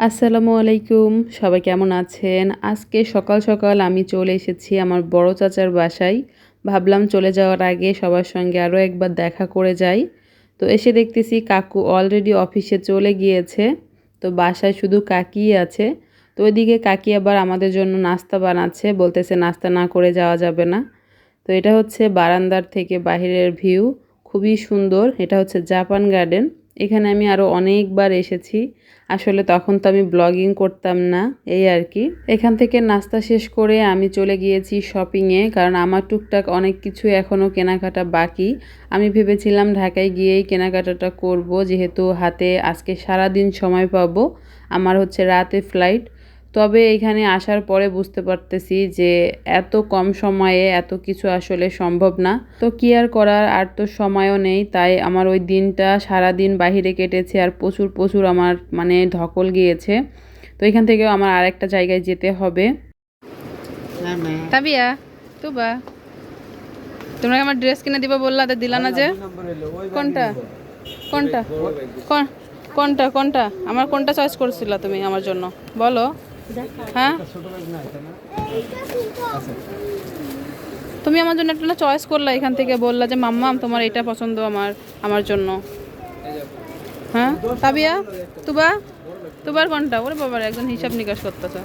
আসসালামু আলাইকুম, সবাই কেমন আছেন? আজকে সকাল সকাল আমি চলে এসেছি আমার বড় চাচার বাসায়। ভাবলাম চলে যাওয়ার আগে সবার সঙ্গে আরও একবার দেখা করে যাই। তো এসে দেখতেছি কাকু অলরেডি অফিসে চলে গিয়েছে। তো বাসায় শুধু কাকিই আছে। তো ওইদিকে কাকি আবার আমাদের জন্য নাস্তা বানাচ্ছে, বলতেছে নাস্তা না করে যাওয়া যাবে না। তো এটা হচ্ছে বারান্দার থেকে বাহিরের ভিউ, খুবই সুন্দর। এটা হচ্ছে জাপান গার্ডেন। এখানে আমি আরও অনেকবার এসেছি। আসলে তখন তো আমি ব্লগিং করতাম না, এই আর কি। এখান থেকে নাস্তা শেষ করে আমি চলে গিয়েছি শপিংয়ে, কারণ আমার টুকটাক অনেক কিছু এখনও কেনাকাটা বাকি। আমি ভেবেছিলাম ঢাকায় গিয়েই কেনাকাটাটা করব, যেহেতু হাতে আজকে সারাদিন সময় পাবো। আমার হচ্ছে রাতে ফ্লাইট। তবে এখানে আসার পরে বুঝতে পারতেছি যে এত কম সময়ে এত কিছু আসলে সম্ভব না। তো কি আর করার, আর তো সময়ও নেই। তাই আমার ওই দিনটা সারাদিন বাহিরে কেটেছে, আর প্রচুর প্রচুর আমার মানে ধকল গিয়েছে। তো এখান থেকেও আমার আরেকটা জায়গায় যেতে হবে। তাবিয়া তুবা, তোমরা আমার ড্রেস কিনে দিবা বললা, তো দিলা না যে? কোনটা কোনটা কোনটা কোনটা আমার কোনটা চয়েস করছিল তুমি আমার জন্য বলো? হ্যাঁ, তুমি আমার জন্য একটা চয়েস করলা, এখান থেকে বললা যে মাম্মাম তোমার এটা পছন্দ আমার আমার জন্য। হ্যাঁ তাবিয়া, তুবা তুবার কোনটা? ওরে বাবার, একজন হিসাব নিকাশ করতেছে।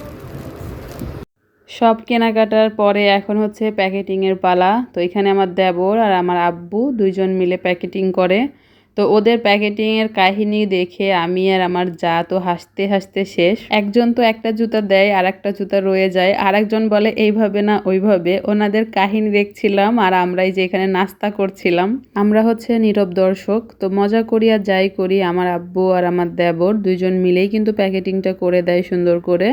সব কেনাকাটার পরে এখন হচ্ছে প্যাকেটিংয়ের পালা। তো এখানে আমার দেবর আর আমার আব্বু দুইজন মিলে প্যাকেটিং করে। তো ওদের প্যাকেটিংয়ের কাহিনী দেখে আমি আর আমার যা তো হাসতে হাসতে শেষ। একজন তো একটা জুতা দেয় আর একটা জুতা রয়ে যায়, আর একজন বলে এইভাবে না ওইভাবে। ওনাদের কাহিনী দেখছিলাম আর আমরাই যে এখানে নাস্তা করছিলাম। আমরা হচ্ছে নীরব দর্শক। তো মজা করি আর যাই করি, আমার আব্বু আর আমার দেবর দুইজন মিলেই কিন্তু প্যাকেটিংটা করে দেয় সুন্দর করে।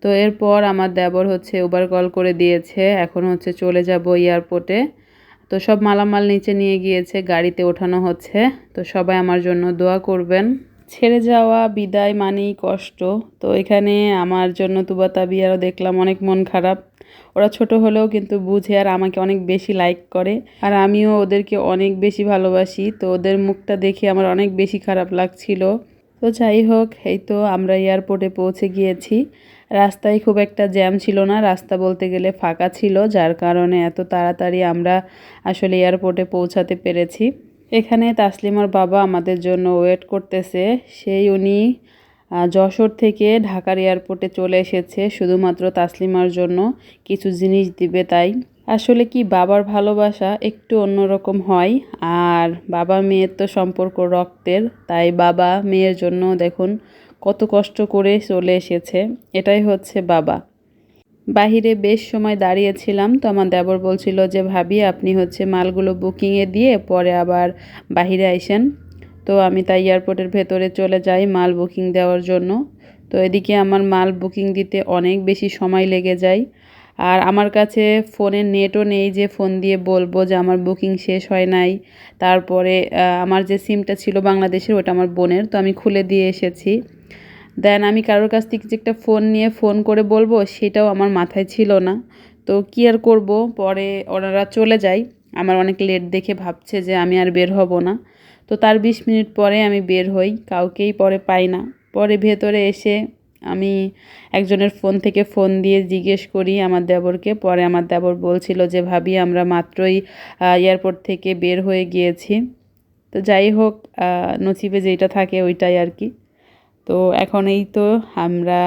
তো এরপর আমার দেবর হচ্ছে উবার কল করে দিয়েছে, এখন হচ্ছে চলে যাব এয়ারপোর্টে। তো সব মালামাল নিচে নিয়ে গিয়েছে, গাড়িতে ওঠানো হচ্ছে। তো সবাই আমার জন্য দোয়া করবেন। ছেড়ে যাওয়া বিদায় মানেই কষ্ট। তো এখানে আমার জন্য তুবা তাবিয়ারও দেখলাম অনেক মন খারাপ। ওরা ছোট হলেও কিন্তু বুঝে আর আমাকে অনেক বেশি লাইক করে, আর আমিও ওদেরকে অনেক বেশি ভালোবাসি। তো ওদের মুখটা দেখে আমার অনেক বেশি খারাপ লাগছিল। তো যাই হোক, এই তো আমরা এয়ারপোর্টে পৌঁছে গিয়েছি। রাস্তায় খুব একটা জ্যাম ছিল না, রাস্তা বলতে গেলে ফাঁকা ছিল, যার কারণে এত তাড়াতাড়ি আমরা আসলে এয়ারপোর্টে পৌঁছাতে পেরেছি। এখানে তাসলিমার বাবা আমাদের জন্য ওয়েট করতেছে। উনি যশোর থেকে ঢাকার এয়ারপোর্টে চলে এসেছে শুধুমাত্র তাসলিমার জন্য কিছু জিনিস দিবে তাই। আসলে কি, বাবার ভালোবাসা একটু অন্যরকম হয়। আর বাবা মেয়ের তো সম্পর্ক রক্তের, তাই বাবা মেয়ের জন্য দেখুন কত কষ্ট করে চলে এসেছে। এটাই হচ্ছে বাবা। বাহিরে বেশ সময় দাঁড়িয়েছিলাম, তো আমার দেবর বলছিল যে ভাবি আপনি হচ্ছে মালগুলো বুকিংয়ে দিয়ে পরে আবার বাহিরে আইসেন। তো আমি তাই এয়ারপোর্টের ভেতরে চলে যাই মাল বুকিং দেওয়ার জন্য। তো এদিকে আমার মাল বুকিং দিতে অনেক বেশি সময় লেগে যায়। আর আমার কাছে ফোনের নেটও নেই যে ফোন দিয়ে বলবো যে আমার বুকিং শেষ হয় নাই। তারপরে আমার যে সিমটা ছিল বাংলাদেশের, ওটা আমার বোনের, তো আমি খুলে দিয়ে এসেছি। দেন আমি কারোর কাছ থেকে যে একটা ফোন নিয়ে ফোন করে বলবো, সেটাও আমার মাথায় ছিল না। তো কী আর করব, পরে ওনারা চলে যায়। আমার অনেক লেট দেখে ভাবছে যে আমি আর বের হব না। তো তার 20 মিনিট পরে আমি বের হই, কাউকেই পরে পাই না। পরে ভেতরে এসে আমি একজনের ফোন থেকে ফোন দিয়ে জিজ্ঞেস করি আমার দেবরকে। পরে আমার দেবর বলছিল যে ভাবি আমরা মাত্রই এয়ারপোর্ট থেকে বের হয়ে গিয়েছি। তো যাই হোক, নসিবে যেটা থাকে ওইটাই আর কি। তো এখন এই তো আমরা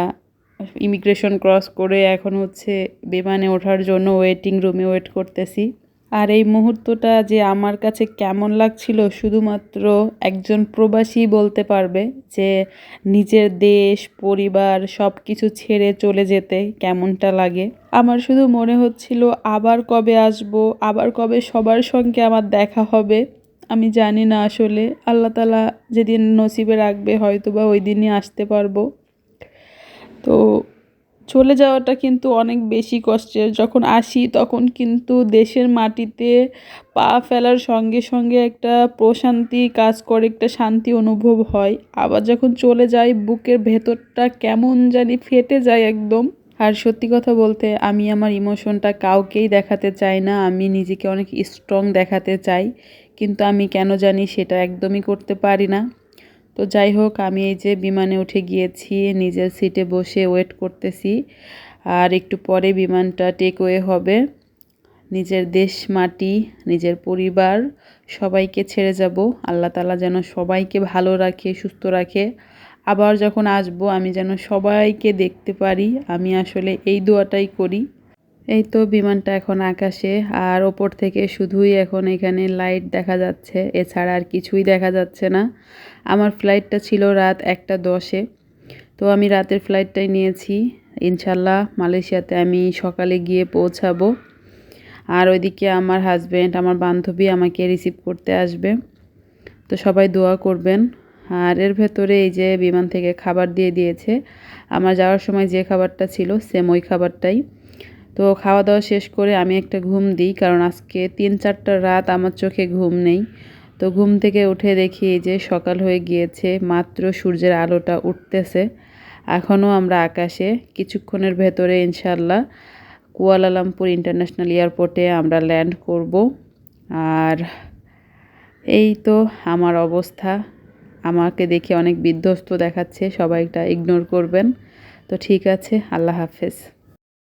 ইমিগ্রেশন ক্রস করে এখন হচ্ছে বিমানে ওঠার জন্য ওয়েটিং রুমে ওয়েট করতেছি। আর এই মুহূর্তটা যে আমার কাছে কেমন লাগছিল শুধুমাত্র একজন প্রবাসী বলতে পারবে, যে নিজের দেশ পরিবার সব কিছু ছেড়ে চলে যেতে কেমনটা লাগে। আমার শুধু মনে হচ্ছিল আবার কবে আসব, আবার কবে সবার সঙ্গে আমার দেখা হবে। আমি জানি না, আসলে আল্লাহ তাআলা যেদিন নসিবে রাখবে হয়তো বা ওই দিনই আসতে পারবো। তো চলে যাওয়াটা কিন্তু অনেক বেশি কষ্টের। যখন আসি তখন কিন্তু দেশের মাটিতে পা ফেলার সঙ্গে সঙ্গে একটা প্রশান্তি কাজ করে, একটা শান্তি অনুভব হয়। আবার যখন চলে যাই বুকের ভেতরটা কেমন জানি ফেটে যায় একদম। আর সত্যি কথা বলতে আমি আমার ইমোশনটা কাউকেই দেখাতে চাই না, আমি নিজেকে অনেক স্ট্রং দেখাতে চাই, কিন্তু আমি কেন জানি সেটা একদমই করতে পারি না। তো যাই হোক, আমি এই যে বিমানে উঠে গিয়েছি, নিজের সিটে বসে ওয়েট করতেছি। আর একটু পরে বিমানটা টেকওয়ে হবে। নিজের দেশ মাটি, নিজের পরিবার সবাইকে ছেড়ে যাব। আল্লাহ তাআলা যেন সবাইকে ভালো রাখে, সুস্থ রাখে। আবার যখন আসবো আমি যেন সবাইকে দেখতে পারি, আমি আসলে এই দোয়াটাই করি। এই তো বিমানটা এখন আকাশে, আর ওপর থেকে শুধুই এখন এখানে লাইট দেখা যাচ্ছে, এছাড়া আর কিছুই দেখা যাচ্ছে না। আমার ফ্লাইটটা ছিল রাত 1:10-এ, তো আমি রাতের ফ্লাইটটাই নিয়েছি। ইনশাল্লাহ মালয়েশিয়াতে আমি সকালে গিয়ে পৌঁছাবো। আর ওইদিকে আমার হাজব্যান্ড, আমার বান্ধবী আমাকে রিসিভ করতে আসবে। তো সবাই দোয়া করবেন। আর এর ভেতরে এই যে বিমান থেকে খাবার দিয়ে দিয়েছে। আমার যাওয়ার সময় যে খাবারটা ছিল সেম ওই খাবারটাই। তো খাওয়া দাওয়া শেষ করে আমি একটা ঘুম দিই, কারণ আজকে 3-4টা রাত আমার চোখে ঘুম নেই। তো ঘুম থেকে উঠে দেখি এই যে সকাল হয়ে গিয়েছে, মাত্র সূর্যের আলোটা উঠতেছে। এখনও আমরা আকাশে, কিছুক্ষণের ভেতরে ইনশাল্লাহ কুয়ালালামপুর ইন্টারন্যাশনাল এয়ারপোর্টে আমরা ল্যান্ড করব। আর এই তো আমার অবস্থা। আমাকে দেখে অনেক বিধ্বস্ত দেখাচ্ছে, সবাই এটা ইগনোর করবেন। তো ঠিক আছে, আল্লাহ হাফেজ।